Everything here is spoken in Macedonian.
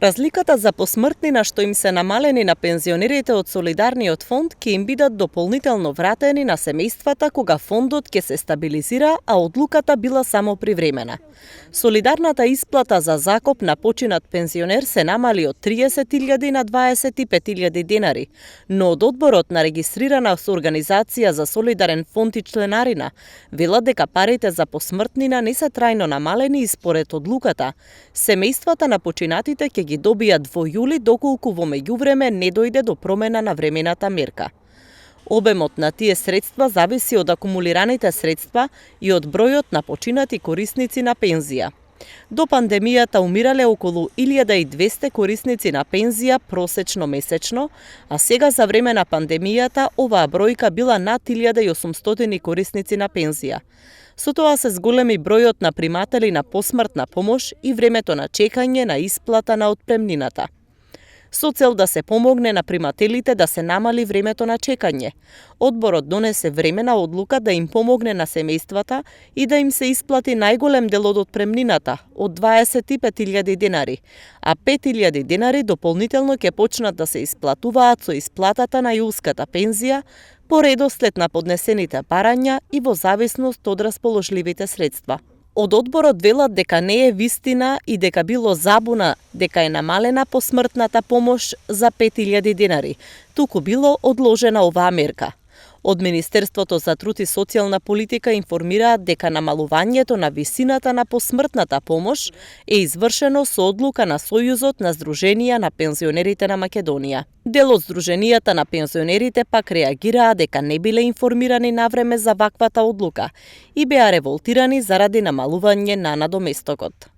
Разликата за посмртнина што им се намалени на пензионерите од Солидарниот фонд ќе им бидат дополнително вратени на семејствата кога фондот ќе се стабилизира, а одлуката била само привремена. Солидарната исплата за закоп на починат пензионер се намали од 30.000 на 25.000 денари, но од одборот на регистрирана со Организација за солидарен фонд и членарина велат дека парите за посмртнина не се трајно намалени и според одлуката, семејствата на починатите ќе ги добијат во јули доколку во меѓувреме не дојде до промена на времената мерка. Обемот на тие средства зависи од акумулираните средства и од бројот на починати корисници на пензија. До пандемијата умирале околу 1200 корисници на пензија просечно месечно, а сега за време на пандемијата оваа бројка била над 1800 корисници на пензија. Со тоа се зголеми бројот на приматели на посмртна помош и времето на чекање на исплата на отпремнината. Со цел да се помогне на примателите да се намали времето на чекање, одборот донесе времена одлука да им помогне на семејствата и да им се исплати најголем дел од отпремнината, од 25.000 денари, а 5.000 денари дополнително ќе почнат да се исплатуваат со исплатата на јулската пензија, по редослед на поднесените барања и во зависност од расположливите средства. Од одборот велат дека не е вистина и дека било забуна дека е намалена посмртната помош за 5.000 денари, туку било одложена оваа мерка. Од Министерството за труд и социјална политика информираат дека намалувањето на висината на посмртната помош е извршено со одлука на Сојузот на Сдруженија на пензионерите на Македонија. Дел од Сдруженијата на пензионерите пак реагираа дека не биле информирани навреме за ваквата одлука и беа револтирани заради намалување на надоместокот.